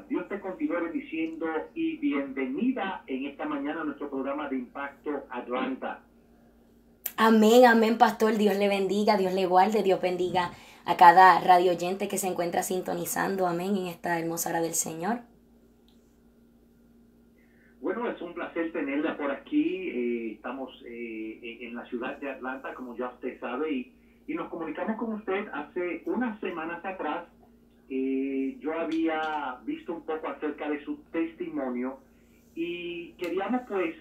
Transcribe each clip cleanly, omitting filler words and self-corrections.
Dios te continúe bendiciendo y bienvenida en esta mañana a nuestro programa de Impacto Atlanta. Amén, amén, pastor. Dios le bendiga, Dios le guarde, Dios bendiga a cada radio oyente que se encuentra sintonizando, amén, en esta hermosa hora del Señor. Bueno, es un placer tenerla por aquí. Estamos en la ciudad de Atlanta, como ya usted sabe, y nos comunicamos con usted hace unas semanas atrás. Yo había visto un poco acerca de su testimonio y queríamos pues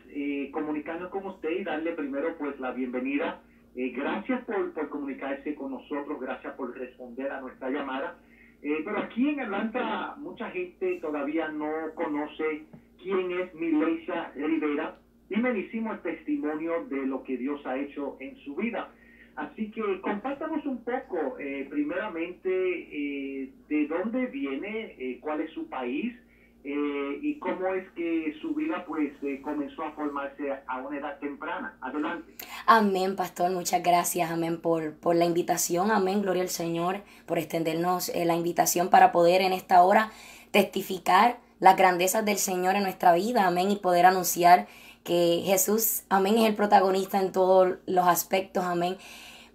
comunicarnos con usted y darle primero pues la bienvenida. Gracias por comunicarse con nosotros, gracias por responder a nuestra llamada. Pero aquí en Atlanta mucha gente todavía no conoce quién es Milesia Rivera y me hicimos el testimonio de lo que Dios ha hecho en su vida. Así que compártanos un poco, primeramente, de dónde viene, cuál es su país y cómo es que su vida pues comenzó a formarse a una edad temprana. Adelante. Amén, pastor, muchas gracias, amén, por la invitación, amén, gloria al Señor, por extendernos la invitación para poder en esta hora testificar las grandezas del Señor en nuestra vida, amén, y poder anunciar que Jesús, amén, es el protagonista en todos los aspectos, amén.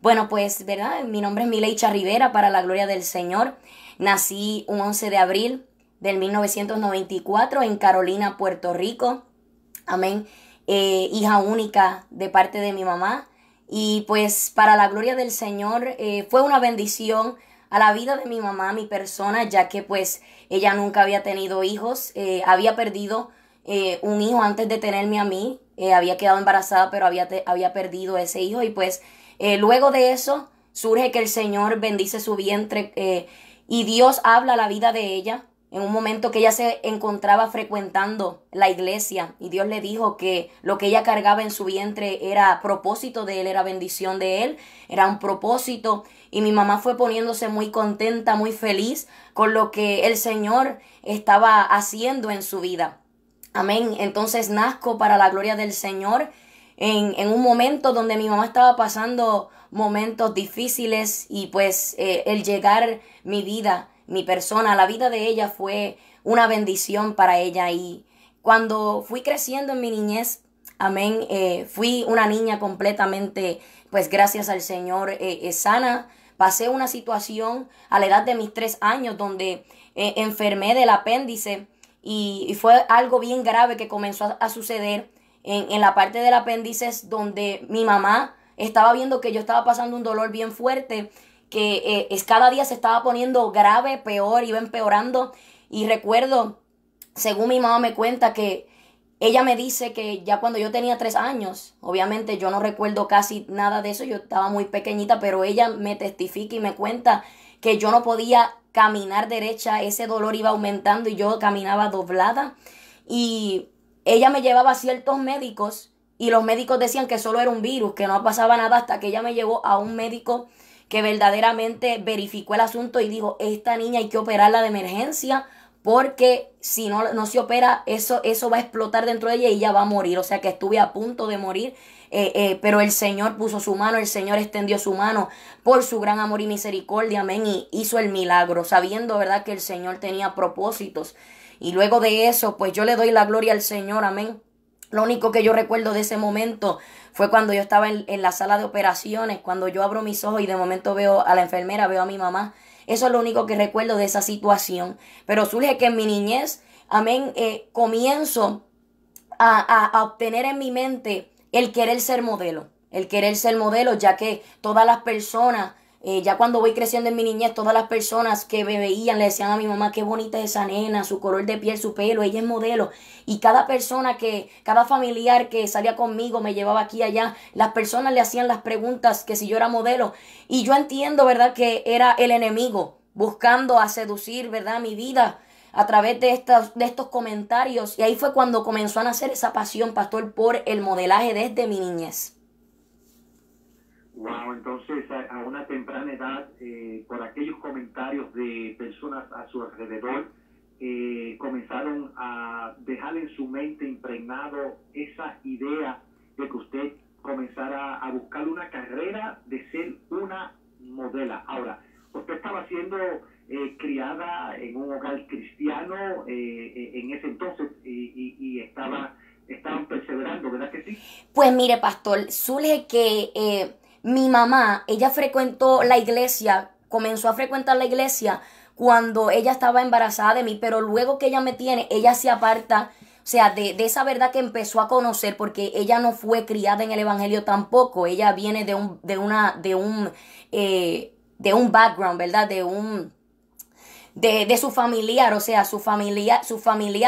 Bueno, pues, ¿verdad? Mi nombre es Milesia Rivera, para la gloria del Señor. Nací un 11 de abril del 1994 en Carolina, Puerto Rico, amén. Hija única de parte de mi mamá. Y pues, para la gloria del Señor, fue una bendición a la vida de mi mamá, mi persona, ya que pues ella nunca había tenido hijos, había perdido un hijo antes de tenerme a mí, había quedado embarazada, pero había perdido ese hijo y pues luego de eso surge que el Señor bendice su vientre y Dios habla a la vida de ella en un momento que ella se encontraba frecuentando la iglesia y Dios le dijo que lo que ella cargaba en su vientre era propósito de Él, era bendición de Él, era un propósito y mi mamá fue poniéndose muy contenta, muy feliz con lo que el Señor estaba haciendo en su vida. Amén. Entonces nazco para la gloria del Señor en un momento donde mi mamá estaba pasando momentos difíciles y pues el llegar mi vida, mi persona, la vida de ella fue una bendición para ella y cuando fui creciendo en mi niñez, amén, fui una niña completamente, pues gracias al Señor, sana. Pasé una situación a la edad de mis 3 años donde enfermé del apéndice y fue algo bien grave que comenzó a suceder en la parte del apéndice donde mi mamá estaba viendo que yo estaba pasando un dolor bien fuerte, que cada día se estaba poniendo grave, peor, iba empeorando. Y recuerdo, según mi mamá me cuenta, que ella me dice que ya cuando yo tenía 3 años, obviamente yo no recuerdo casi nada de eso, yo estaba muy pequeñita, pero ella me testifica y me cuenta que yo no podía caminar derecha, ese dolor iba aumentando y yo caminaba doblada. Y ella me llevaba a ciertos médicos y los médicos decían que solo era un virus, que no pasaba nada hasta que ella me llevó a un médico que verdaderamente verificó el asunto y dijo, esta niña hay que operarla de emergencia porque si no se opera, eso va a explotar dentro de ella y ella va a morir. O sea que estuve a punto de morir, pero el Señor puso su mano, el Señor extendió su mano por su gran amor y misericordia, amén, y hizo el milagro, sabiendo, ¿verdad?, que el Señor tenía propósitos. Y luego de eso, pues yo le doy la gloria al Señor, amén. Lo único que yo recuerdo de ese momento fue cuando yo estaba en la sala de operaciones, cuando yo abro mis ojos y de momento veo a la enfermera, veo a mi mamá. Eso es lo único que recuerdo de esa situación. Pero surge que en mi niñez, amén, comienzo a obtener en mi mente el querer ser modelo. El querer ser modelo, ya que todas las personas, ya cuando voy creciendo en mi niñez, todas las personas que me veían le decían a mi mamá, qué bonita es esa nena, su color de piel, su pelo, ella es modelo. Y cada persona cada familiar que salía conmigo me llevaba aquí y allá, las personas le hacían las preguntas que si yo era modelo. Y yo entiendo, ¿verdad?, que era el enemigo buscando a seducir, ¿verdad?, mi vida a través de estos comentarios. Y ahí fue cuando comenzó a nacer esa pasión, pastor, por el modelaje desde mi niñez. Wow, entonces a una temprana edad, por aquellos comentarios de personas a su alrededor, comenzaron a dejar en su mente impregnado esa idea de que usted comenzara a buscar una carrera de ser una modela. Ahora, usted estaba haciendo criada en un hogar cristiano en ese entonces y estaban perseverando, ¿verdad que sí? Pues mire, pastor, surge que mi mamá, ella frecuentó la iglesia, comenzó a frecuentar la iglesia cuando ella estaba embarazada de mí, pero luego que ella me tiene, ella se aparta, o sea, de esa verdad que empezó a conocer, porque ella no fue criada en el evangelio tampoco, ella viene de un background, ¿verdad? De su familiar, o sea, su familiar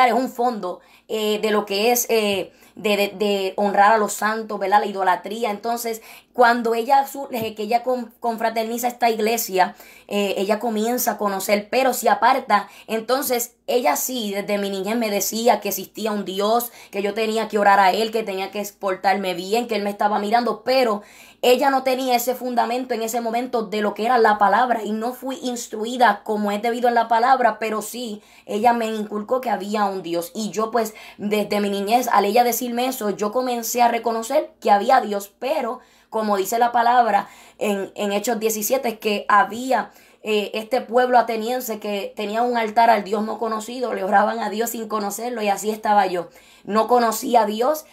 es un fondo de lo que es de honrar a los santos, ¿verdad? La idolatría. Entonces, cuando ella surge, que ella confraterniza esta iglesia, ella comienza a conocer, pero se aparta. Entonces, ella sí, desde mi niñez me decía que existía un Dios, que yo tenía que orar a Él, que tenía que portarme bien, que Él me estaba mirando, pero ella no tenía ese fundamento en ese momento de lo que era la palabra y no fui instruida como es debido en la palabra, pero sí, ella me inculcó que había un Dios y yo pues desde mi niñez al ella decirme eso, yo comencé a reconocer que había Dios, pero como dice la palabra en Hechos 17, que había este pueblo ateniense que tenía un altar al Dios no conocido, le oraban a Dios sin conocerlo y así estaba yo. No conocía a Dios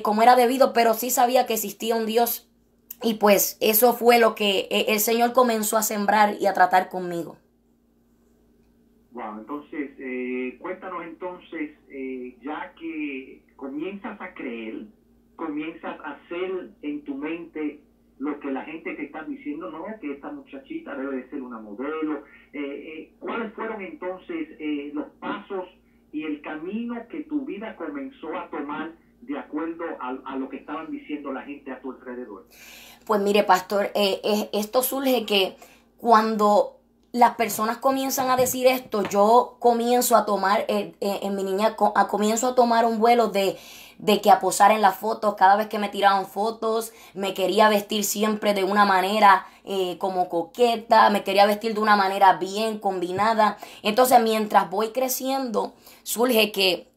como era debido, pero sí sabía que existía un Dios. Y pues eso fue lo que el Señor comenzó a sembrar y a tratar conmigo. Wow, entonces, cuéntanos entonces, ya que comienzas a creer, comienzas a hacer en tu mente lo que la gente te está diciendo, no, que esta muchachita debe de ser una modelo. ¿Cuáles fueron entonces los pasos y el camino que tu vida comenzó a tomar de acuerdo a lo que estaban diciendo la gente a tu alrededor? Pues mire, pastor, esto surge que cuando las personas comienzan a decir esto, yo comienzo a tomar, en mi niña, comienzo a tomar un vuelo de que a posar en las fotos, cada vez que me tiraban fotos, me quería vestir siempre de una manera como coqueta, me quería vestir de una manera bien combinada. Entonces, mientras voy creciendo, surge que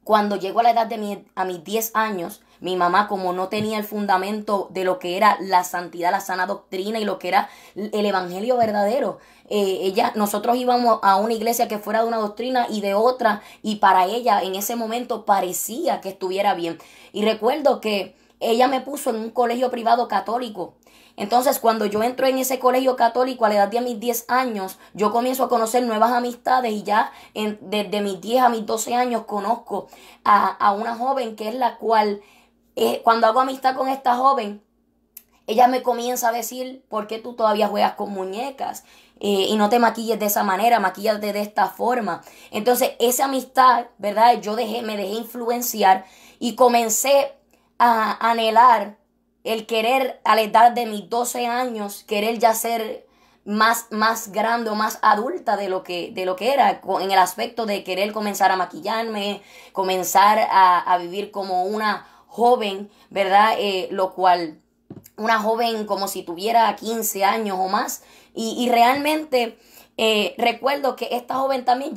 cuando llego a la edad a mis 10 años, mi mamá, como no tenía el fundamento de lo que era la santidad, la sana doctrina y lo que era el evangelio verdadero, nosotros íbamos a una iglesia que fuera de una doctrina y de otra, y para ella en ese momento parecía que estuviera bien. Y recuerdo que ella me puso en un colegio privado católico. Entonces, cuando yo entro en ese colegio católico a la edad de mis 10 años, yo comienzo a conocer nuevas amistades y ya desde mis 10 a mis 12 años conozco a una joven que es la cual, cuando hago amistad con esta joven, ella me comienza a decir, ¿por qué tú todavía juegas con muñecas? Y no te maquilles de esa manera, maquíllate de esta forma. Entonces, esa amistad, ¿verdad? Me dejé influenciar y comencé a anhelar el querer a la edad de mis 12 años, querer ya ser más grande o más adulta de lo que era, en el aspecto de querer comenzar a maquillarme, comenzar a vivir como una joven, ¿verdad? Lo cual, una joven como si tuviera 15 años o más, y realmente recuerdo que esta joven también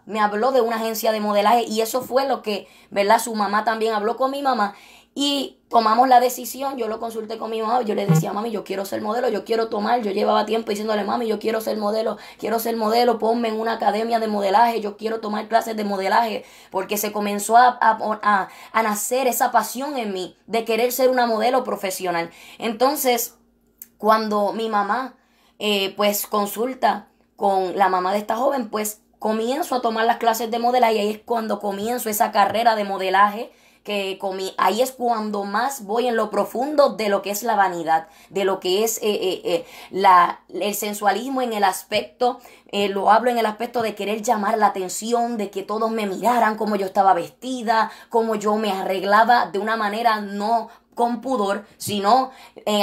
me habló de una agencia de modelaje, y eso fue lo que, ¿verdad? Su mamá también habló con mi mamá, y tomamos la decisión. Yo lo consulté con mi mamá, yo le decía, mami, yo quiero ser modelo, yo llevaba tiempo diciéndole, mami, yo quiero ser modelo, ponme en una academia de modelaje, yo quiero tomar clases de modelaje, porque se comenzó a nacer esa pasión en mí de querer ser una modelo profesional. Entonces, cuando mi mamá, pues consulta con la mamá de esta joven, pues comienzo a tomar las clases de modelaje, y ahí es cuando comienzo esa carrera de modelaje, ahí es cuando más voy en lo profundo de lo que es la vanidad, de lo que es el sensualismo en el aspecto, lo hablo en el aspecto de querer llamar la atención, de que todos me miraran cómo yo estaba vestida, cómo yo me arreglaba de una manera no con pudor, sino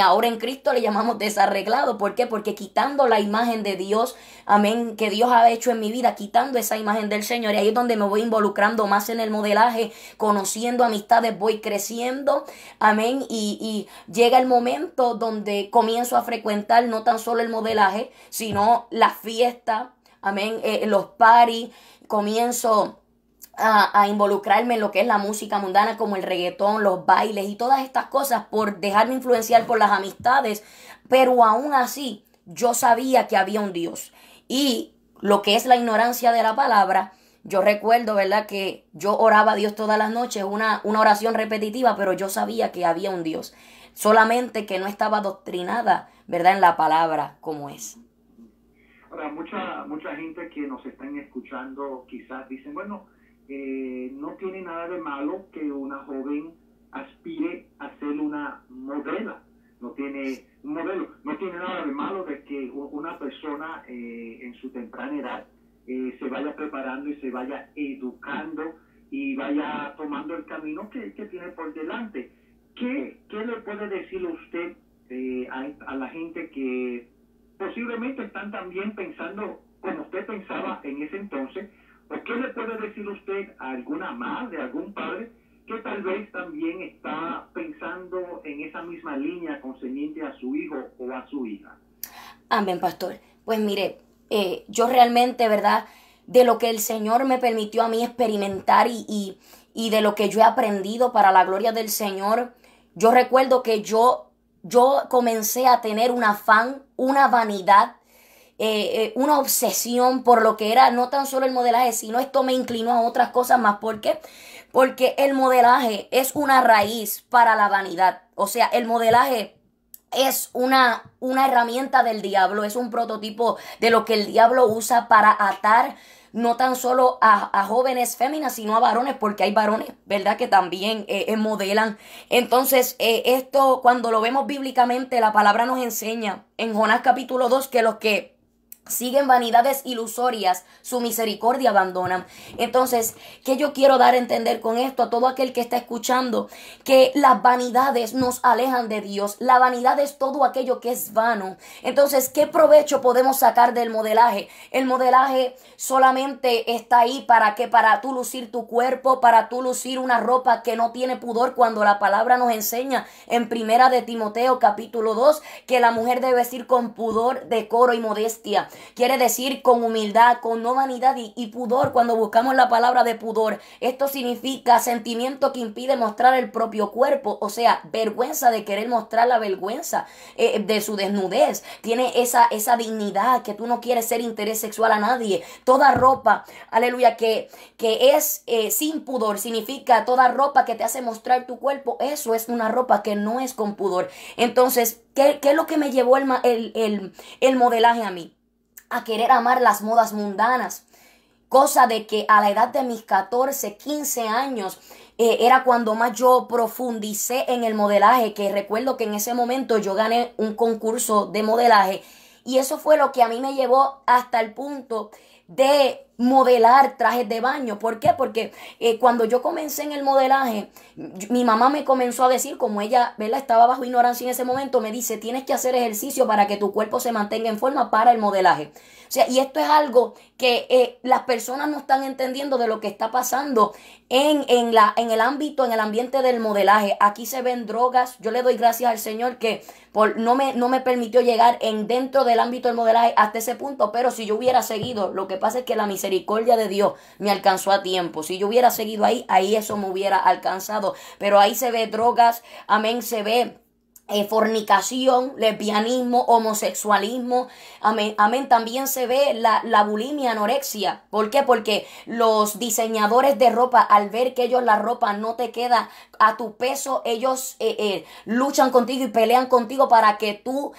ahora en Cristo le llamamos desarreglado. ¿Por qué? Porque quitando la imagen de Dios, amén, que Dios ha hecho en mi vida, quitando esa imagen del Señor, y ahí es donde me voy involucrando más en el modelaje, conociendo amistades, voy creciendo, amén, y llega el momento donde comienzo a frecuentar no tan solo el modelaje, sino la fiesta, amén, los parties, comienzo a involucrarme en lo que es la música mundana, como el reggaetón, los bailes y todas estas cosas, por dejarme influenciar por las amistades, pero aún así yo sabía que había un Dios. Y lo que es la ignorancia de la palabra, yo recuerdo, ¿verdad?, que yo oraba a Dios todas las noches, una oración repetitiva, pero yo sabía que había un Dios, solamente que no estaba doctrinada, ¿verdad?, en la palabra como es. Ahora, mucha gente que nos están escuchando quizás dicen, bueno, no tiene nada de malo que una joven aspire a ser una modelo. No tiene un modelo. No tiene nada de malo de que una persona en su temprana edad se vaya preparando y se vaya educando y vaya tomando el camino que tiene por delante. ¿Qué le puede decir usted a la gente que posiblemente están también pensando como usted pensaba en ese entonces? ¿O qué le puede decir usted a alguna madre, a algún padre que tal vez también está pensando en esa misma línea concerniente a su hijo o a su hija? Amén, pastor. Pues mire, yo realmente, ¿verdad?, de lo que el Señor me permitió a mí experimentar y de lo que yo he aprendido para la gloria del Señor, yo recuerdo que yo comencé a tener un afán, una vanidad, una obsesión por lo que era no tan solo el modelaje, sino esto me inclinó a otras cosas más. ¿Por qué? Porque el modelaje es una raíz para la vanidad. O sea, el modelaje es una herramienta del diablo, es un prototipo de lo que el diablo usa para atar no tan solo a jóvenes féminas, sino a varones, porque hay varones, ¿verdad?, que también modelan. Entonces, esto cuando lo vemos bíblicamente, la palabra nos enseña en Jonás capítulo 2 que los que siguen vanidades ilusorias, su misericordia abandonan. Entonces, ¿qué yo quiero dar a entender con esto a todo aquel que está escuchando? Que las vanidades nos alejan de Dios. La vanidad es todo aquello que es vano. Entonces, ¿qué provecho podemos sacar del modelaje? El modelaje solamente está ahí para que para tú lucir tu cuerpo, para tú lucir una ropa que no tiene pudor, cuando la palabra nos enseña en Primera de Timoteo capítulo 2 que la mujer debe vestir con pudor, decoro y modestia. Quiere decir con humildad, con no vanidad y pudor. Cuando buscamos la palabra de pudor, esto significa sentimiento que impide mostrar el propio cuerpo, o sea, vergüenza de querer mostrar la vergüenza de su desnudez. Tiene esa dignidad que tú no quieres ser interés sexual a nadie. Toda ropa, aleluya, que es sin pudor, significa toda ropa que te hace mostrar tu cuerpo, eso es una ropa que no es con pudor. Entonces, ¿qué es lo que me llevó el modelaje a mí? A querer amar las modas mundanas, cosa de que a la edad de mis 14, 15 años era cuando más yo profundicé en el modelaje, que recuerdo que en ese momento yo gané un concurso de modelaje y eso fue lo que a mí me llevó hasta el punto de modelar trajes de baño. ¿Por qué? Porque cuando yo comencé en el modelaje, mi mamá me comenzó a decir, como ella, ¿verdad?, estaba bajo ignorancia en ese momento, me dice, tienes que hacer ejercicio para que tu cuerpo se mantenga en forma para el modelaje. O sea, y esto es algo que las personas no están entendiendo de lo que está pasando en el ámbito, en el ambiente del modelaje. Aquí se ven drogas. Yo le doy gracias al Señor que no me permitió llegar dentro del ámbito del modelaje hasta ese punto, pero si yo hubiera seguido, lo que pasa es que la misericordia de Dios me alcanzó a tiempo. Si yo hubiera seguido ahí eso me hubiera alcanzado. Pero ahí se ve drogas, amén, se ve fornicación, lesbianismo, homosexualismo, amén, amén. También se ve la bulimia, anorexia. ¿Por qué? Porque los diseñadores de ropa, al ver que ellos la ropa no te queda a tu peso, ellos luchan contigo y pelean contigo para que tú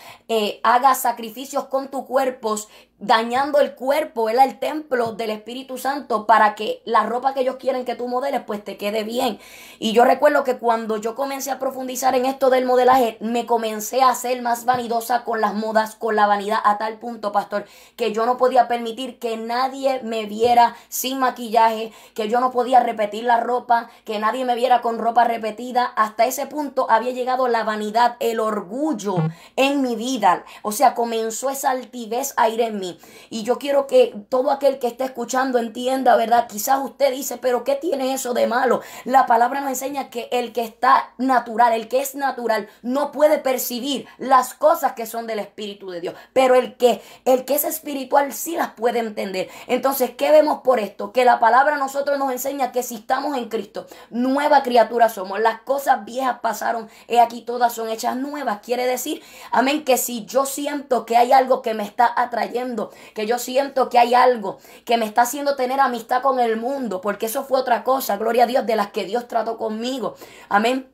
hagas sacrificios con tu cuerpo, dañando el cuerpo, el templo del Espíritu Santo, para que la ropa que ellos quieren que tú modeles pues te quede bien. Y yo recuerdo que cuando yo comencé a profundizar en esto del modelaje, me comencé a hacer más vanidosa con las modas, con la vanidad, a tal punto, pastor, que yo no podía permitir que nadie me viera sin maquillaje, que yo no podía repetir la ropa, que nadie me viera con ropa repetida. Hasta ese punto había llegado la vanidad, el orgullo en mi vida. O sea, comenzó esa altivez a ir en mí. Y yo quiero que todo aquel que esté escuchando entienda, ¿verdad? Quizás usted dice, pero ¿qué tiene eso de malo? La palabra nos enseña que el que está natural, el que es natural, no puede percibir las cosas que son del Espíritu de Dios. Pero el que es espiritual sí las puede entender. Entonces, ¿qué vemos por esto? Que la palabra a nosotros nos enseña que si estamos en Cristo, nueva criatura somos. Las cosas viejas pasaron, he aquí todas son hechas nuevas. Quiere decir, amén, que si yo siento que hay algo que me está atrayendo viviendo, que yo siento que hay algo que me está haciendo tener amistad con el mundo, porque eso fue otra cosa, gloria a Dios, de las que Dios trató conmigo. Amén.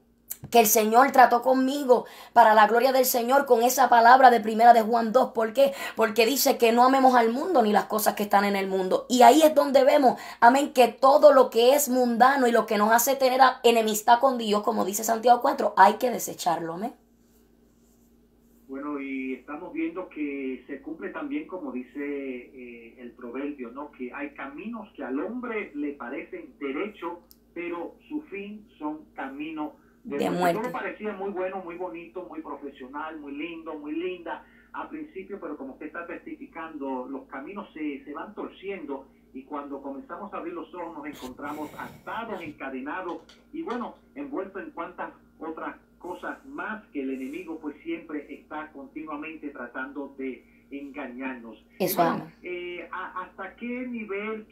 Que el Señor trató conmigo para la gloria del Señor con esa palabra de primera de Juan 2. ¿Por qué? Porque dice que no amemos al mundo ni las cosas que están en el mundo. Y ahí es donde vemos, amén, que todo lo que es mundano y lo que nos hace tener enemistad con Dios, como dice Santiago 4, hay que desecharlo, amén. Bueno, y estamos viendo que se cumple también, como dice el proverbio, ¿no? Que hay caminos que al hombre le parecen derechos, pero su fin son caminos de muerte. Todo parecía muy bueno, muy bonito, muy profesional, muy lindo, muy linda al principio, pero como usted está testificando, los caminos se van torciendo, y cuando comenzamos a abrir los ojos nos encontramos atados, encadenados y bueno, envueltos en cuantas otras cosas más que el enemigo pues siempre está continuamente tratando de engañarnos. Eso. Bueno, ¿hasta qué nivel,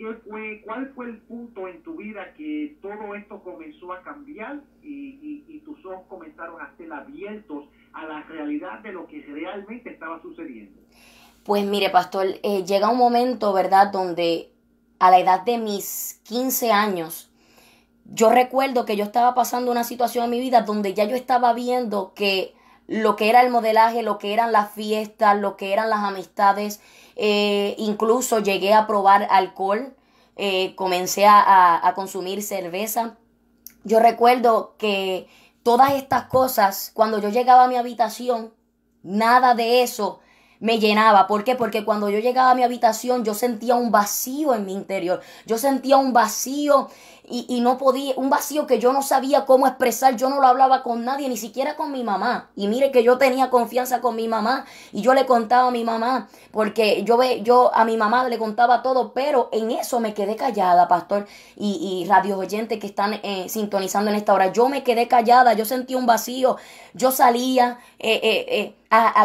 cuál fue el punto en tu vida que todo esto comenzó a cambiar y tus ojos comenzaron a ser abiertos a la realidad de lo que realmente estaba sucediendo? Pues mire, pastor, llega un momento, ¿verdad?, donde a la edad de mis 15 años, yo recuerdo que yo estaba pasando una situación en mi vida donde ya yo estaba viendo que lo que era el modelaje, lo que eran las fiestas, lo que eran las amistades, incluso llegué a probar alcohol, comencé a consumir cerveza. Yo recuerdo que todas estas cosas, cuando yo llegaba a mi habitación, nada de eso me llenaba. ¿Por qué? Porque cuando yo llegaba a mi habitación yo sentía un vacío en mi interior. Yo sentía un vacío y no podía, un vacío que yo no sabía cómo expresar. Yo no lo hablaba con nadie, ni siquiera con mi mamá. Y mire que yo tenía confianza con mi mamá y yo le contaba a mi mamá, porque yo a mi mamá le contaba todo, pero en eso me quedé callada, pastor, y radios oyentes que están sintonizando en esta hora. Yo me quedé callada, yo sentí un vacío. Yo salía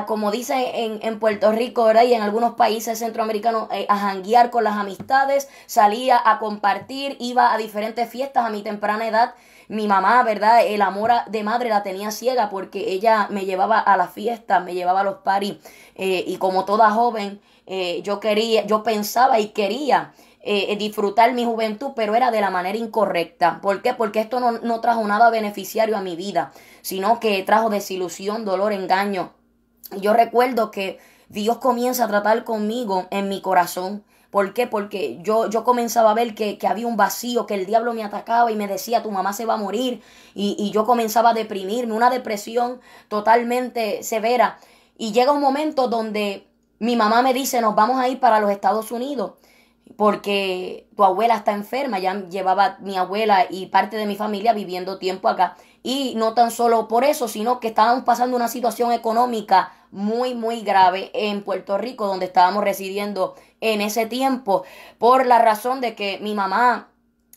como dice en Puerto Rico, ¿verdad?, y en algunos países centroamericanos, a janguear con las amistades, salía a compartir, iba a diferentes fiestas a mi temprana edad. Mi mamá, ¿verdad?, el amor de madre la tenía ciega porque ella me llevaba a las fiestas, me llevaba a los parties, y como toda joven, yo pensaba y quería disfrutar mi juventud, pero era de la manera incorrecta. ¿Por qué? Porque esto no trajo nada beneficiario a mi vida, sino que trajo desilusión, dolor, engaño. Y yo recuerdo que Dios comienza a tratar conmigo en mi corazón. ¿Por qué? Porque yo comenzaba a ver que había un vacío, que el diablo me atacaba y me decía, tu mamá se va a morir. Y yo comenzaba a deprimirme, una depresión totalmente severa. Y llega un momento donde mi mamá me dice, nos vamos a ir para los Estados Unidos, porque tu abuela está enferma. Ya llevaba mi abuela y parte de mi familia viviendo tiempo acá. Y no tan solo por eso, sino que estábamos pasando una situación económica muy, muy grave en Puerto Rico, donde estábamos residiendo en ese tiempo, por la razón de que mi mamá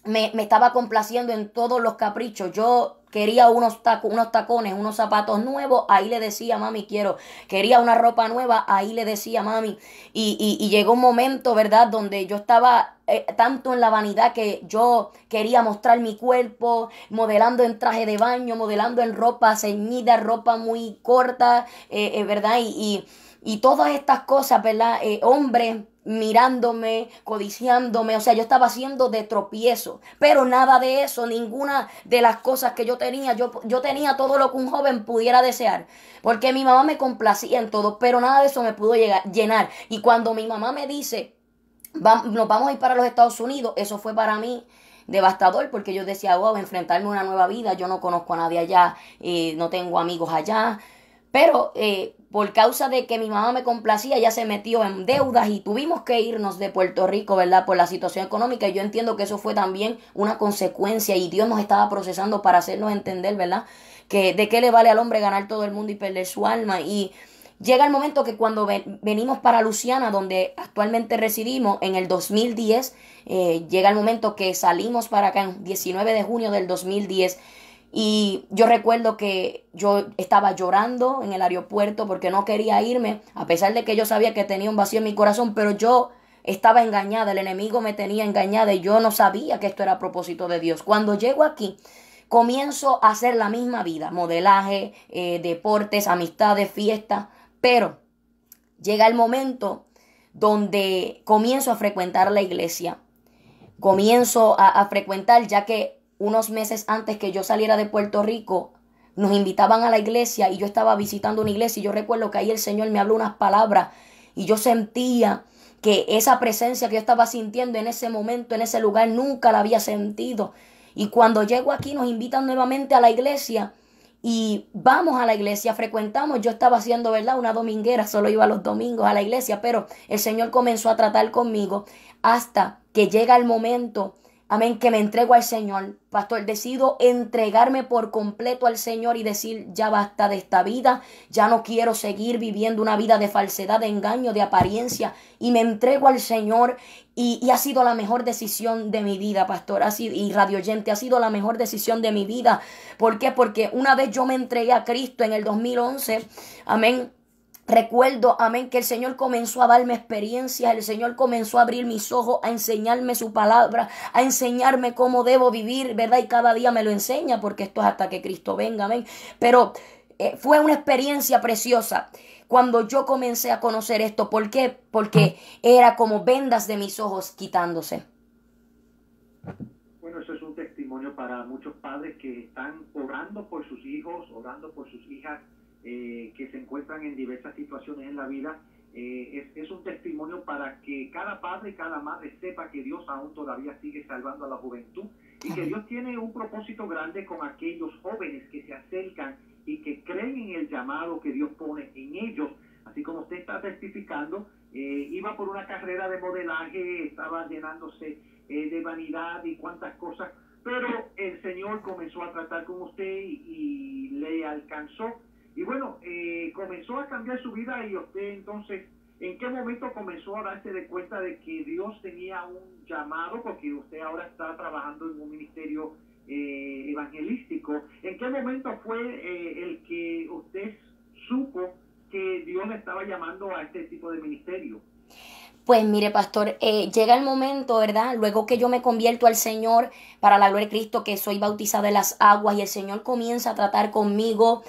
me estaba complaciendo en todos los caprichos. Yo quería unos tacones, unos zapatos nuevos, ahí le decía, mami, quería una ropa nueva, ahí le decía, mami. Y llegó un momento, ¿verdad?, donde yo estaba tanto en la vanidad que yo quería mostrar mi cuerpo, modelando en traje de baño, modelando en ropa ceñida, ropa muy corta, ¿verdad? Y todas estas cosas, ¿verdad? Hombres mirándome, codiciándome, o sea, yo estaba haciendo de tropiezo, pero nada de eso, ninguna de las cosas que yo tenía, yo tenía todo lo que un joven pudiera desear, porque mi mamá me complacía en todo, pero nada de eso me pudo llenar. Y cuando mi mamá me dice, nos vamos a ir para los Estados Unidos, eso fue para mí devastador, porque yo decía, wow, enfrentarme a una nueva vida, yo no conozco a nadie allá, no tengo amigos allá. Pero por causa de que mi mamá me complacía, ella se metió en deudas y tuvimos que irnos de Puerto Rico, ¿verdad?, por la situación económica. Y yo entiendo que eso fue también una consecuencia y Dios nos estaba procesando para hacernos entender, ¿verdad?, que de qué le vale al hombre ganar todo el mundo y perder su alma. Y llega el momento que cuando venimos para Luciana, donde actualmente residimos, en el 2010, llega el momento que salimos para acá en 19 de junio del 2010. Y yo recuerdo que yo estaba llorando en el aeropuerto porque no quería irme, a pesar de que yo sabía que tenía un vacío en mi corazón, pero yo estaba engañada, el enemigo me tenía engañada y yo no sabía que esto era a propósito de Dios. Cuando llego aquí, comienzo a hacer la misma vida, modelaje, deportes, amistades, fiestas, pero llega el momento donde comienzo a frecuentar la iglesia. Comienzo a frecuentar, ya que unos meses antes que yo saliera de Puerto Rico, nos invitaban a la iglesia y yo estaba visitando una iglesia y yo recuerdo que ahí el Señor me habló unas palabras y yo sentía que esa presencia que yo estaba sintiendo en ese momento, en ese lugar, nunca la había sentido. Y cuando llego aquí nos invitan nuevamente a la iglesia y vamos a la iglesia, frecuentamos. Yo estaba haciendo, ¿verdad?, una dominguera, solo iba los domingos a la iglesia, pero el Señor comenzó a tratar conmigo hasta que llega el momento, amén, que me entrego al Señor. Pastor, decido entregarme por completo al Señor y decir, ya basta de esta vida, ya no quiero seguir viviendo una vida de falsedad, de engaño, de apariencia, y me entrego al Señor. Y ha sido la mejor decisión de mi vida, pastor, y radio oyente, ha sido la mejor decisión de mi vida. ¿Por qué? Porque una vez yo me entregué a Cristo en el 2011, amén. Recuerdo, amén, que el Señor comenzó a darme experiencias, el Señor comenzó a abrir mis ojos, a enseñarme su palabra, a enseñarme cómo debo vivir, ¿verdad? Y cada día me lo enseña, porque esto es hasta que Cristo venga, amén. Pero fue una experiencia preciosa cuando yo comencé a conocer esto. ¿Por qué? Porque era como vendas de mis ojos quitándose. Bueno, eso es un testimonio para muchos padres que están orando por sus hijos, orando por sus hijas, que se encuentran en diversas situaciones en la vida. Es un testimonio para que cada padre y cada madre sepa que Dios aún todavía sigue salvando a la juventud y que Dios tiene un propósito grande con aquellos jóvenes que se acercan y que creen en el llamado que Dios pone en ellos. Así como usted está testificando, iba por una carrera de modelaje, estaba llenándose de vanidad y cuantas cosas, pero el Señor comenzó a tratar con usted y le alcanzó. Y bueno, comenzó a cambiar su vida. Y usted entonces, ¿en qué momento comenzó a darse de cuenta de que Dios tenía un llamado? Porque usted ahora está trabajando en un ministerio evangelístico. ¿En qué momento fue el que usted supo que Dios le estaba llamando a este tipo de ministerio? Pues mire, pastor, llega el momento, ¿verdad? Luego que yo me convierto al Señor, para la gloria de Cristo, que soy bautizada en las aguas y el Señor comienza a tratar conmigo,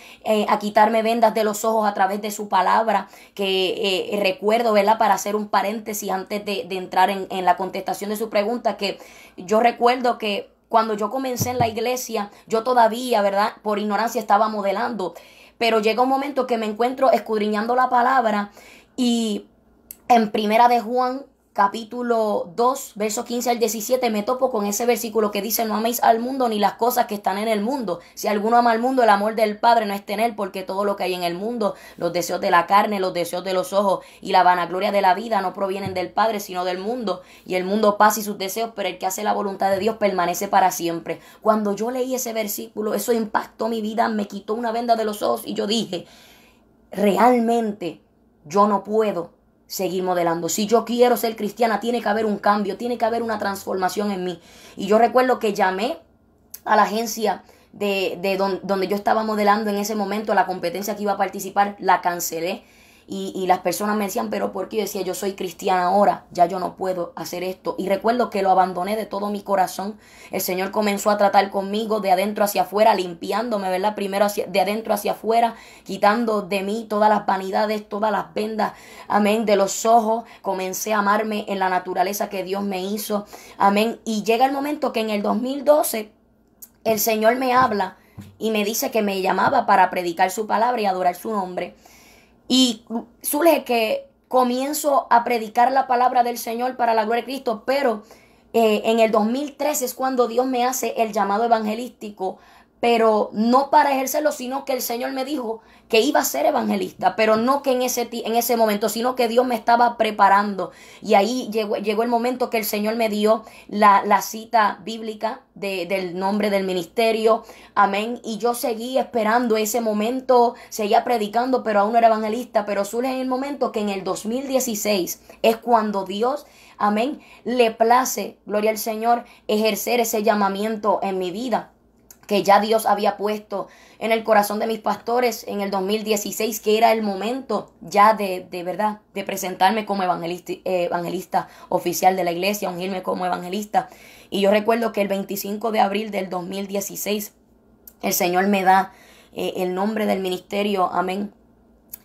a quitarme vendas de los ojos a través de su palabra, que recuerdo, ¿verdad? Para hacer un paréntesis antes de entrar en la contestación de su pregunta, que yo recuerdo que cuando yo comencé en la iglesia, yo todavía, ¿verdad?, por ignorancia estaba modelando, pero llega un momento que me encuentro escudriñando la palabra y en Primera de Juan, capítulo 2, verso 15 al 17, me topo con ese versículo que dice: no améis al mundo ni las cosas que están en el mundo. Si alguno ama al mundo, el amor del Padre no está en él, porque todo lo que hay en el mundo, los deseos de la carne, los deseos de los ojos y la vanagloria de la vida, no provienen del Padre, sino del mundo. Y el mundo pasa y sus deseos, pero el que hace la voluntad de Dios permanece para siempre. Cuando yo leí ese versículo, eso impactó mi vida, me quitó una venda de los ojos y yo dije: realmente yo no puedo seguir modelando. Si yo quiero ser cristiana, tiene que haber un cambio, tiene que haber una transformación en mí. Y yo recuerdo que llamé a la agencia donde yo estaba modelando en ese momento, la competencia que iba a participar, la cancelé. Y las personas me decían, ¿pero por qué? Yo decía, yo soy cristiana ahora, ya yo no puedo hacer esto. Y recuerdo que lo abandoné de todo mi corazón. El Señor comenzó a tratar conmigo de adentro hacia afuera, limpiándome, ¿verdad? Primero de adentro hacia afuera, quitando de mí todas las vanidades, todas las vendas, amén, de los ojos. Comencé a amarme en la naturaleza que Dios me hizo, amén. Y llega el momento que en el 2012 el Señor me habla y me dice que me llamaba para predicar su palabra y adorar su nombre. Y surge que comienzo a predicar la palabra del Señor para la gloria de Cristo, pero en el 2013 es cuando Dios me hace el llamado evangelístico, pero no para ejercerlo, sino que el Señor me dijo que iba a ser evangelista, pero no que en ese momento, sino que Dios me estaba preparando. Y ahí llegó el momento que el Señor me dio la cita bíblica del nombre del ministerio, amén, y yo seguí esperando ese momento, seguía predicando, pero aún no era evangelista. Pero surge en el momento que en el 2016 es cuando Dios, amén, le place, gloria al Señor, ejercer ese llamamiento en mi vida, que ya Dios había puesto en el corazón de mis pastores en el 2016, que era el momento ya de verdad, de presentarme como evangelista oficial de la iglesia, ungirme como evangelista. Y yo recuerdo que el 25 de abril del 2016, el Señor me da el nombre del ministerio, amén,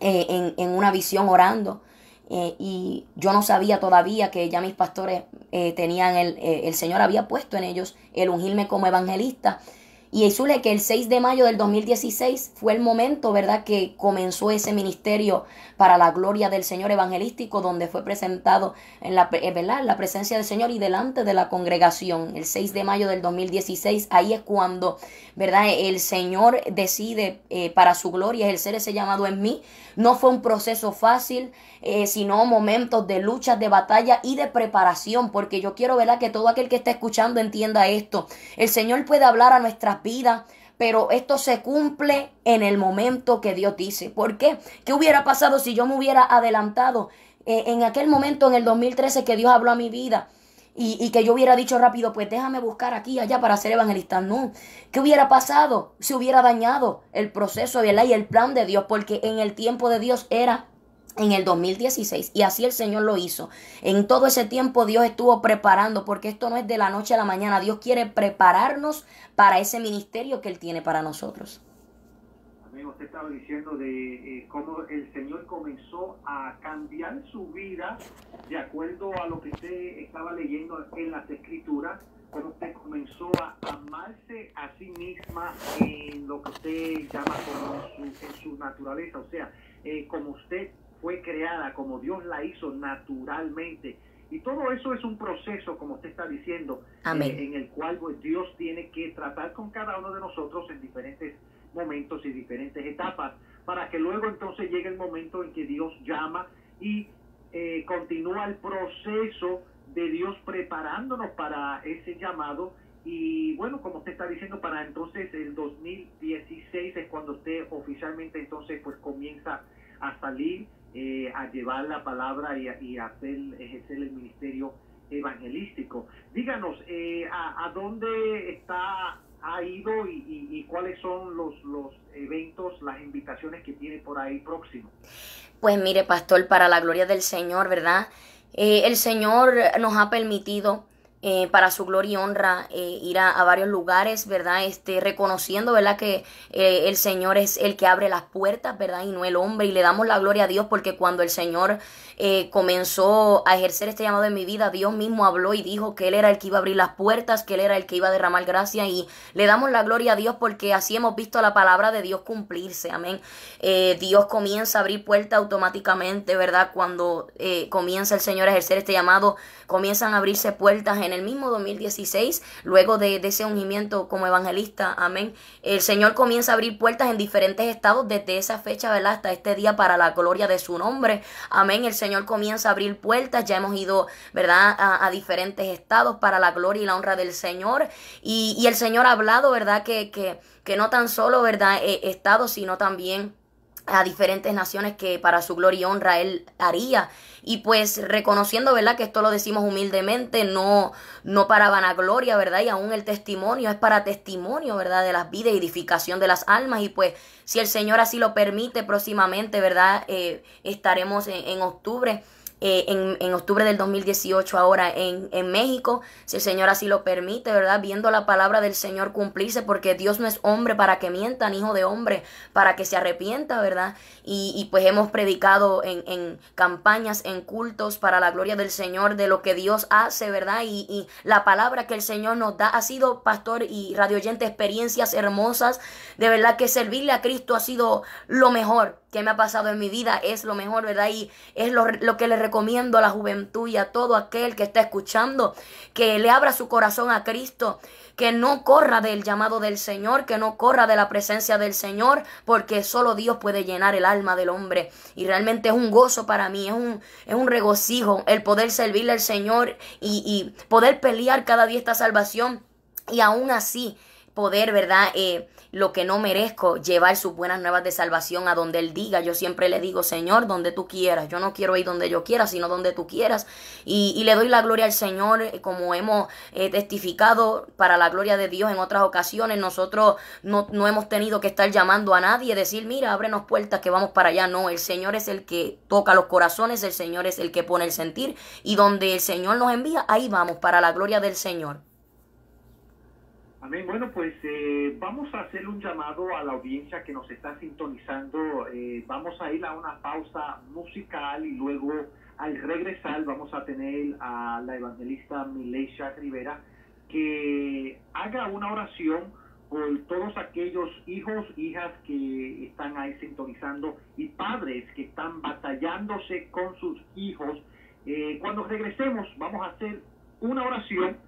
en una visión orando. y yo no sabía todavía que ya mis pastores tenían el Señor había puesto en ellos el ungirme como evangelista. Y Zule, que el 6 de mayo del 2016 fue el momento, ¿verdad?, que comenzó ese ministerio para la gloria del Señor evangelístico, donde fue presentado ¿verdad?, en la presencia del Señor y delante de la congregación. El 6 de mayo del 2016, ahí es cuando, ¿verdad?, el Señor decide para su gloria ejercer ese llamado en mí. No fue un proceso fácil, sino momentos de luchas, de batalla y de preparación, porque yo quiero, ¿verdad?, que todo aquel que esté escuchando entienda esto. El Señor puede hablar a nuestras vidas, pero esto se cumple en el momento que Dios dice. ¿Por qué? ¿Qué hubiera pasado si yo me hubiera adelantado en aquel momento, en el 2013, que Dios habló a mi vida? Y que yo hubiera dicho rápido, pues déjame buscar aquí y allá para ser evangelista. No. ¿Qué hubiera pasado? Se hubiera dañado el proceso, ¿verdad?, y el plan de Dios, porque en el tiempo de Dios era en el 2016, y así el Señor lo hizo. En todo ese tiempo Dios estuvo preparando, porque esto no es de la noche a la mañana. Dios quiere prepararnos para ese ministerio que Él tiene para nosotros. Amén. Usted estaba diciendo de cómo el Señor comenzó a cambiar su vida de acuerdo a lo que usted estaba leyendo en las Escrituras, cómo usted comenzó a amarse a sí misma en lo que usted llama como en su naturaleza, o sea, como usted fue creada, como Dios la hizo naturalmente. Y todo eso es un proceso, como usted está diciendo, en el cual pues, Dios tiene que tratar con cada uno de nosotros en diferentes momentos y diferentes etapas, para que luego entonces llegue el momento en que Dios llama y continúa el proceso de Dios preparándonos para ese llamado. Y bueno, como usted está diciendo, para entonces el 2016 es cuando usted oficialmente entonces pues comienza a salir, a llevar la palabra y a ejercer el ministerio evangelístico. Díganos, ¿a dónde ha ido y cuáles son los eventos, las invitaciones que tiene por ahí próximo? Pues mire, pastor, para la gloria del Señor, ¿verdad? El Señor nos ha permitido para su gloria y honra ir a varios lugares, ¿verdad? Reconociendo, ¿verdad?, que el Señor es el que abre las puertas, ¿verdad?, y no el hombre, y le damos la gloria a Dios porque cuando el Señor comenzó a ejercer este llamado en mi vida, Dios mismo habló y dijo que Él era el que iba a abrir las puertas, que Él era el que iba a derramar gracia, y le damos la gloria a Dios porque así hemos visto la palabra de Dios cumplirse, amén. Dios comienza a abrir puertas automáticamente, ¿verdad? Cuando comienza el Señor a ejercer este llamado, comienzan a abrirse puertas en el mismo 2016, luego de ese ungimiento como evangelista, amén. El Señor comienza a abrir puertas en diferentes estados desde esa fecha, ¿verdad?, hasta este día para la gloria de su nombre, amén. El Señor comienza a abrir puertas, ya hemos ido, ¿verdad?, a diferentes estados para la gloria y la honra del Señor, y el Señor ha hablado, ¿verdad?, que no tan solo, ¿verdad?, estados, sino también a diferentes naciones que para su gloria y honra Él haría. Y pues reconociendo, ¿verdad?, que esto lo decimos humildemente, no para vanagloria, ¿verdad? Y aún el testimonio es para testimonio, ¿verdad?, de las vidas y edificación de las almas. Y pues si el Señor así lo permite, próximamente, ¿verdad?, estaremos en octubre. En octubre del 2018 ahora en México, si el Señor así lo permite, ¿verdad?, viendo la palabra del Señor cumplirse, porque Dios no es hombre para que mienta, ni hijo de hombre para que se arrepienta, ¿verdad? Y pues hemos predicado en campañas, en cultos para la gloria del Señor, de lo que Dios hace, ¿verdad? Y la palabra que el Señor nos da ha sido, pastor y radio oyente, experiencias hermosas, de verdad que servirle a Cristo ha sido lo mejor que me ha pasado en mi vida, es lo mejor, ¿verdad? Y es lo que le recomiendo a la juventud y a todo aquel que está escuchando, que le abra su corazón a Cristo, que no corra del llamado del Señor, que no corra de la presencia del Señor, porque solo Dios puede llenar el alma del hombre. Y realmente es un gozo para mí, es un regocijo el poder servirle al Señor y poder pelear cada día esta salvación, y aún así poder, ¿verdad?, lo que no merezco, llevar sus buenas nuevas de salvación a donde Él diga. Yo siempre le digo, Señor, donde tú quieras. Yo no quiero ir donde yo quiera, sino donde tú quieras. Y le doy la gloria al Señor, como hemos testificado para la gloria de Dios en otras ocasiones. Nosotros no hemos tenido que estar llamando a nadie, decir, mira, ábrenos puertas que vamos para allá. No, el Señor es el que toca los corazones, el Señor es el que pone el sentir. Y donde el Señor nos envía, ahí vamos, para la gloria del Señor. Amén. Bueno, pues vamos a hacer un llamado a la audiencia que nos está sintonizando. Vamos a ir a una pausa musical y luego al regresar vamos a tener a la evangelista Milesia Rivera que haga una oración por todos aquellos hijos, hijas que están ahí sintonizando y padres que están batallándose con sus hijos. Cuando regresemos vamos a hacer una oración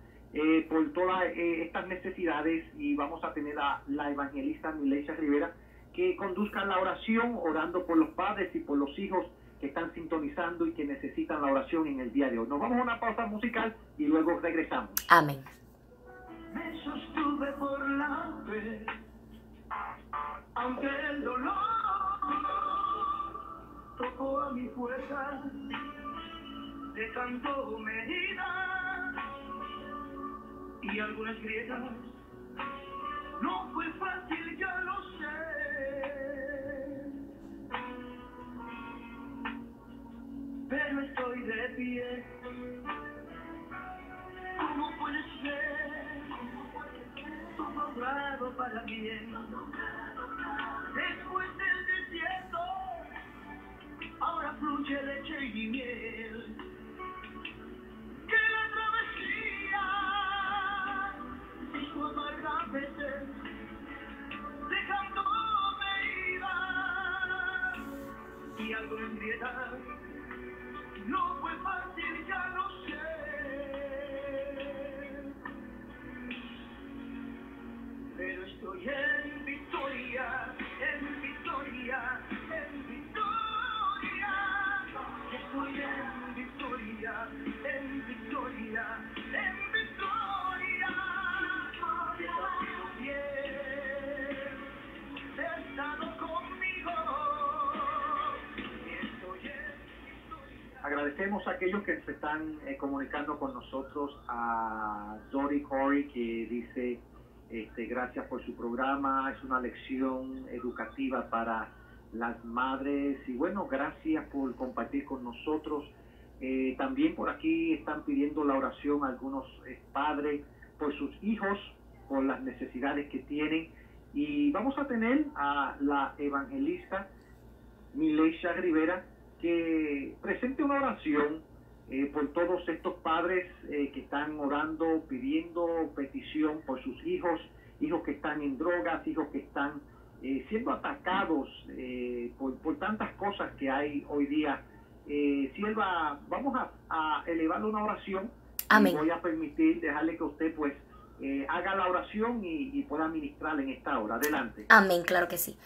por todas estas necesidades y vamos a tener a la evangelista Milesia Rivera que conduzca la oración orando por los padres y por los hijos que están sintonizando y que necesitan la oración en el día de hoy. Nos vamos a una pausa musical y luego regresamos. Amén. Me sostuve por la fe, aunque el dolor tocó a mi fuerza, dejando heridas y algunas grietas. No fue fácil, ya lo sé, pero estoy de pie. ¿Cómo puede ser todo obrado para bien? Después del desierto, ahora fluye leche y miel. Que la travesía hizo amarga veces, dejándome herida y algo en grietas. No fue fácil, ya lo sé, pero estoy en victoria, en victoria, en victoria. Estoy en victoria, en victoria, en victoria. He estado conmigo. Estoy en victoria. Agradecemos a aquellos que se están comunicando con nosotros, a Dori Corey que dice gracias por su programa, es una lección educativa para las madres y bueno, gracias por compartir con nosotros. También por aquí están pidiendo la oración algunos padres por sus hijos, por las necesidades que tienen y vamos a tener a la evangelista Milesia Rivera que presente una oración por todos estos padres que están orando, pidiendo petición por sus hijos, hijos que están en drogas, hijos que están siendo atacados por tantas cosas que hay hoy día. Sierva, vamos a elevarle una oración. Amén. Y voy a dejarle que usted pues haga la oración y pueda ministrarla en esta hora. Adelante. Amén, claro que sí.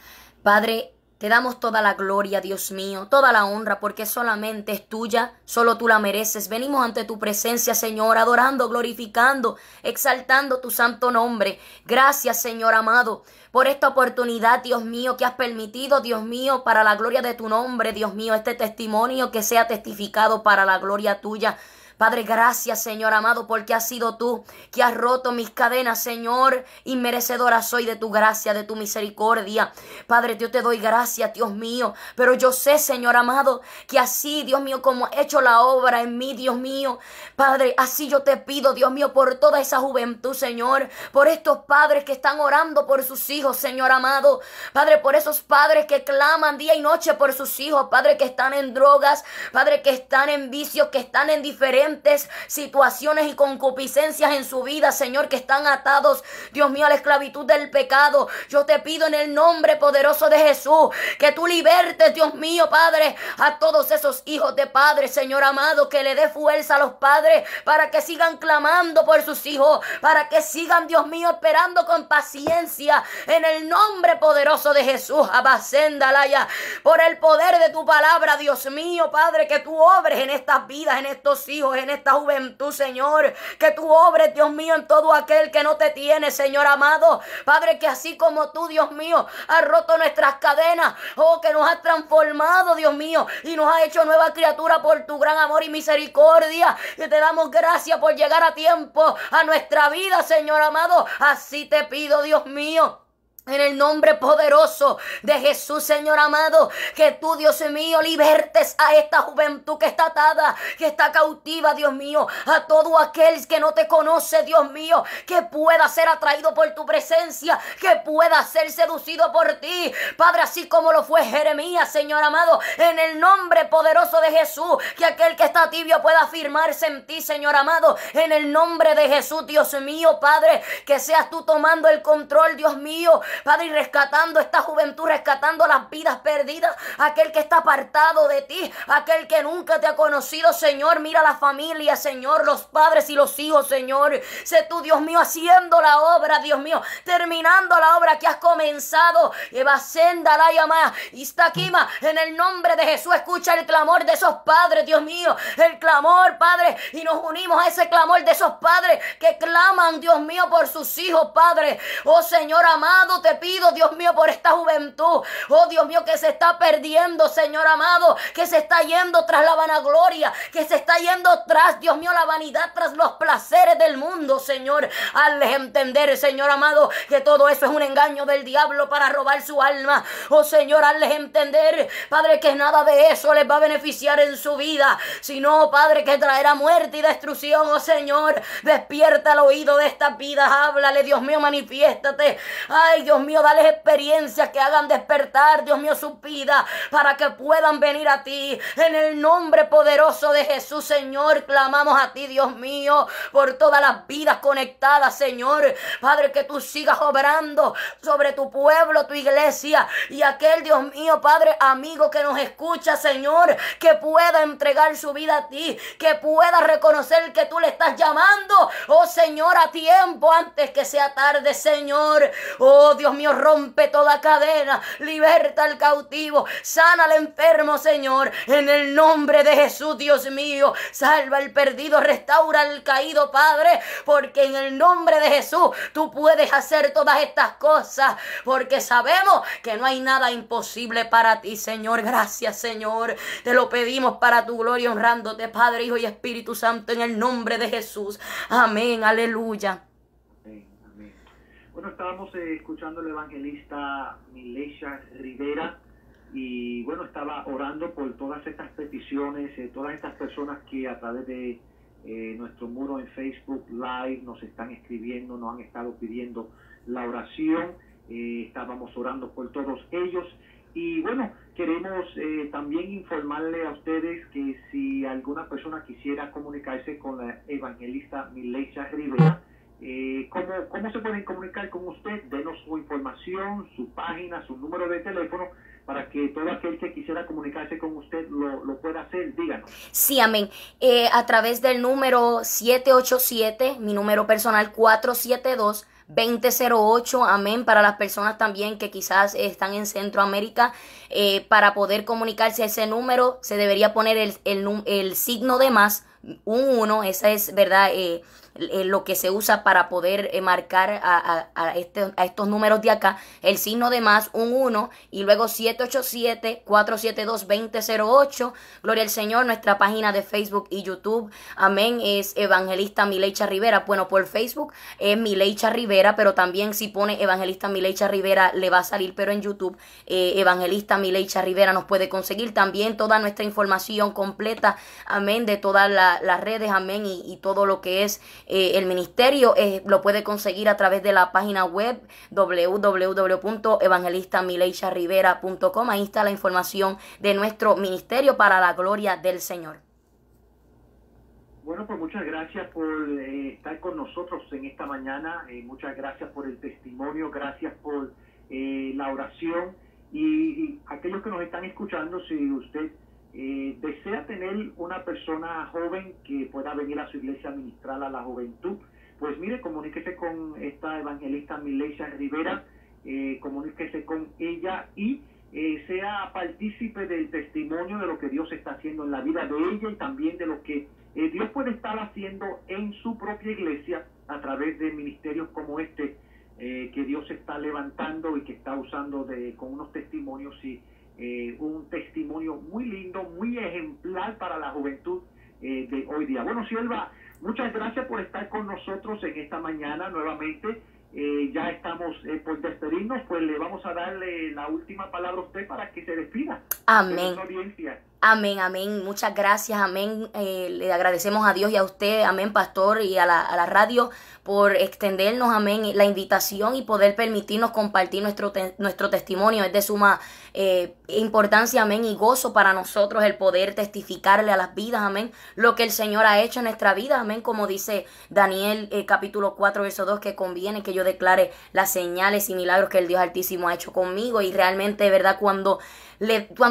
Padre, te damos toda la gloria, Dios mío, toda la honra, porque solamente es tuya, solo tú la mereces. Venimos ante tu presencia, Señor, adorando, glorificando, exaltando tu santo nombre. Gracias, Señor amado, por esta oportunidad, Dios mío, que has permitido, Dios mío, para la gloria de tu nombre, Dios mío, este testimonio que sea testificado para la gloria tuya. Padre, gracias, Señor amado, porque has sido tú que has roto mis cadenas, Señor, y merecedora soy de tu gracia, de tu misericordia. Padre, yo te doy gracias, Dios mío, pero yo sé, Señor amado, que así, Dios mío, como has hecho la obra en mí, Dios mío, Padre, así yo te pido, Dios mío, por toda esa juventud, Señor, por estos padres que están orando por sus hijos, Señor amado, Padre, por esos padres que claman día y noche por sus hijos, Padre, que están en drogas, Padre, que están en vicios, que están en diferentes situaciones y concupiscencias en su vida, Señor, que están atados, Dios mío, a la esclavitud del pecado. Yo te pido en el nombre poderoso de Jesús que tú libertes, Dios mío, Padre, a todos esos hijos de padres, Señor amado, que le dé fuerza a los padres para que sigan clamando por sus hijos, para que sigan, Dios mío, esperando con paciencia en el nombre poderoso de Jesús. Abacéndalaya, por el poder de tu palabra, Dios mío, Padre, que tú obres en estas vidas, en estos hijos, en esta juventud, Señor, que tú obres, Dios mío, en todo aquel que no te tiene, Señor amado, Padre, que así como tú, Dios mío, has roto nuestras cadenas, oh, que nos has transformado, Dios mío, y nos has hecho nueva criatura por tu gran amor y misericordia, y te damos gracias por llegar a tiempo a nuestra vida, Señor amado. Así te pido, Dios mío, En el nombre poderoso de Jesús, Señor amado, que tú, Dios mío, libertes a esta juventud que está atada, que está cautiva, Dios mío, a todo aquel que no te conoce, Dios mío, que pueda ser atraído por tu presencia, que pueda ser seducido por ti, Padre, así como lo fue Jeremías, Señor amado, en el nombre poderoso de Jesús, que aquel que está tibio pueda afirmarse en ti, Señor amado, en el nombre de Jesús, Dios mío, Padre, que seas tú tomando el control, Dios mío, Padre, y rescatando esta juventud, rescatando las vidas perdidas, aquel que está apartado de ti, aquel que nunca te ha conocido, Señor. Mira la familia, Señor, los padres y los hijos, Señor. Sé tú, Dios mío, haciendo la obra, Dios mío, terminando la obra que has comenzado. Evasenda la llama, Istaquima, en el nombre de Jesús, escucha el clamor de esos padres, Dios mío, el clamor, Padre, y nos unimos a ese clamor de esos padres que claman, Dios mío, por sus hijos, Padre. Oh, Señor amado, te pido, Dios mío, por esta juventud, oh Dios mío, que se está perdiendo, Señor amado, que se está yendo tras la vanagloria, que se está yendo tras, Dios mío, la vanidad, tras los placeres del mundo, Señor. Hazles entender, Señor amado, que todo eso es un engaño del diablo para robar su alma. Oh Señor, hazles entender, Padre, que nada de eso les va a beneficiar en su vida, sino, Padre, que traerá muerte y destrucción. Oh Señor, despierta el oído de estas vidas, háblale, Dios mío, manifiéstate. Ay, Dios mío, dales experiencias que hagan despertar, Dios mío, su vida, para que puedan venir a ti. En el nombre poderoso de Jesús, Señor, clamamos a ti, Dios mío, por todas las vidas conectadas, Señor. Padre, que tú sigas obrando sobre tu pueblo, tu iglesia, y aquel, Dios mío, Padre, amigo que nos escucha, Señor, que pueda entregar su vida a ti, que pueda reconocer que tú le estás llamando, oh Señor, a tiempo, antes que sea tarde, Señor. Oh Dios mío, rompe toda cadena, liberta al cautivo, sana al enfermo, Señor, en el nombre de Jesús, Dios mío, salva al perdido, restaura al caído, Padre, porque en el nombre de Jesús tú puedes hacer todas estas cosas, porque sabemos que no hay nada imposible para ti, Señor. Gracias, Señor, te lo pedimos para tu gloria, honrándote, Padre, Hijo y Espíritu Santo, en el nombre de Jesús. Amén, aleluya. Bueno, estábamos escuchando al evangelista Milecha Rivera y bueno, estaba orando por todas estas peticiones, todas estas personas que a través de nuestro muro en Facebook Live nos están escribiendo, nos han estado pidiendo la oración. Estábamos orando por todos ellos y bueno, queremos también informarle a ustedes que si alguna persona quisiera comunicarse con la evangelista Milecha Rivera, ¿cómo se pueden comunicar con usted? Denos su información, su página, su número de teléfono, para que todo aquel que quisiera comunicarse con usted lo pueda hacer. Díganos. Sí, amén. A través del número 787, mi número personal 472-2008, amén, para las personas también que quizás están en Centroamérica, para poder comunicarse a ese número se debería poner el signo de más, un 1, esa es, ¿verdad?, lo que se usa para poder marcar a estos números de acá, el signo de más, un 1, y luego 787-472-2008. Gloria al Señor. Nuestra página de Facebook y YouTube, amén, es Evangelista Milecha Rivera. Bueno, por Facebook es Milecha Rivera, pero también si pone Evangelista Milecha Rivera le va a salir, pero en YouTube Evangelista Milecha Rivera nos puede conseguir también toda nuestra información completa, amén, de todas las redes, amén, y todo lo que es el ministerio, lo puede conseguir a través de la página web www.evangelistamileicharivera.com. Ahí está la información de nuestro ministerio para la gloria del Señor. Bueno, pues muchas gracias por estar con nosotros en esta mañana. Muchas gracias por el testimonio, gracias por la oración. Y aquellos que nos están escuchando, si usted desea tener una persona joven que pueda venir a su iglesia a ministrar a la juventud, pues mire, comuníquese con esta evangelista Milecha Rivera, comuníquese con ella y sea partícipe del testimonio de lo que Dios está haciendo en la vida de ella y también de lo que Dios puede estar haciendo en su propia iglesia a través de ministerios como este, que Dios está levantando y que está usando con unos testimonios y un testimonio muy lindo, muy ejemplar para la juventud de hoy día. Bueno, Sierva, muchas gracias por estar con nosotros en esta mañana nuevamente ya estamos por despedirnos, pues le vamos a darle la última palabra a usted para que se despida. Amén. De audiencia. Amén, amén. Muchas gracias, amén. Le agradecemos a Dios y a usted, amén, pastor, y a la radio por extendernos, amén, la invitación y poder permitirnos compartir nuestro testimonio. Es de suma importancia, amén, y gozo para nosotros el poder testificarle a las vidas, amén, lo que el Señor ha hecho en nuestra vida, amén, como dice Daniel capítulo 4, verso 2, que conviene que yo declare las señales y milagros que el Dios Altísimo ha hecho conmigo. Y realmente, de verdad, cuando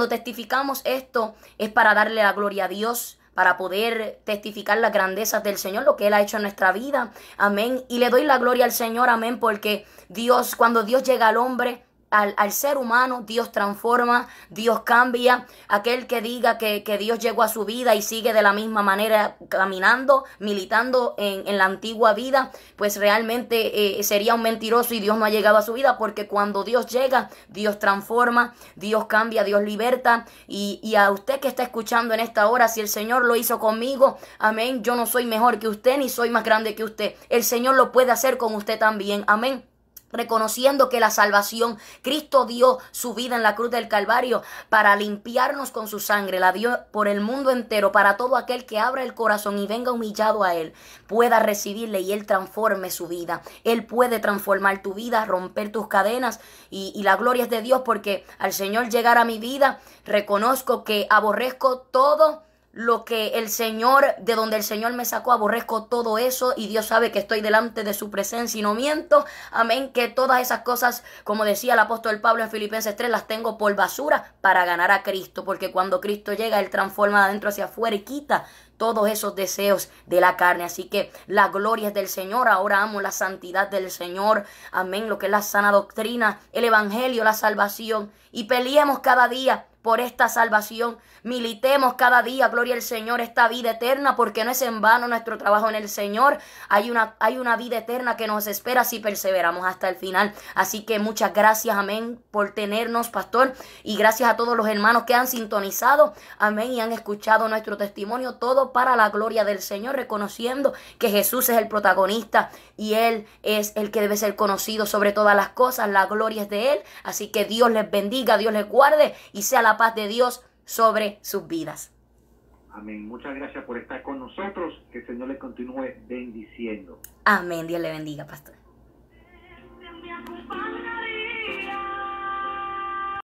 testificamos esto, es para darle la gloria a Dios, para poder testificar las grandezas del Señor, lo que Él ha hecho en nuestra vida, amén, y le doy la gloria al Señor, amén, porque Dios, cuando Dios llega al hombre, al ser humano, Dios transforma, Dios cambia. Aquel que diga que Dios llegó a su vida y sigue de la misma manera caminando, militando en la antigua vida, pues realmente sería un mentiroso y Dios no ha llegado a su vida, porque cuando Dios llega, Dios transforma, Dios cambia, Dios liberta. Y a usted que está escuchando en esta hora, si el Señor lo hizo conmigo, amén, yo no soy mejor que usted ni soy más grande que usted. El Señor lo puede hacer con usted también, amén. Reconociendo que la salvación, Cristo dio su vida en la cruz del Calvario para limpiarnos con su sangre, la dio por el mundo entero, para todo aquel que abra el corazón y venga humillado a Él, pueda recibirle y Él transforme su vida. Él puede transformar tu vida, romper tus cadenas, y la gloria es de Dios, porque al Señor llegar a mi vida, reconozco que aborrezco todo lo que el Señor, de donde el Señor me sacó, aborrezco todo eso, y Dios sabe que estoy delante de su presencia y no miento, amén, que todas esas cosas, como decía el apóstol Pablo en Filipenses 3, las tengo por basura para ganar a Cristo, porque cuando Cristo llega, Él transforma de adentro hacia afuera y quita todos esos deseos de la carne. Así que la gloria es del Señor. Ahora amo la santidad del Señor, amén, lo que es la sana doctrina, el evangelio, la salvación, y peleemos cada día por esta salvación. Militemos cada día, gloria al Señor, esta vida eterna, porque no es en vano nuestro trabajo en el Señor. Hay una vida eterna que nos espera si perseveramos hasta el final. Así que muchas gracias, amén, por tenernos, pastor, y gracias a todos los hermanos que han sintonizado, amén, y han escuchado nuestro testimonio, todo para la gloria del Señor, reconociendo que Jesús es el protagonista y Él es el que debe ser conocido sobre todas las cosas. La gloria es de Él. Así que Dios les bendiga, Dios les guarde, y sea la paz de Dios sobre sus vidas. Amén. Muchas gracias por estar con nosotros. Que el Señor le continúe bendiciendo. Amén. Dios le bendiga, pastor.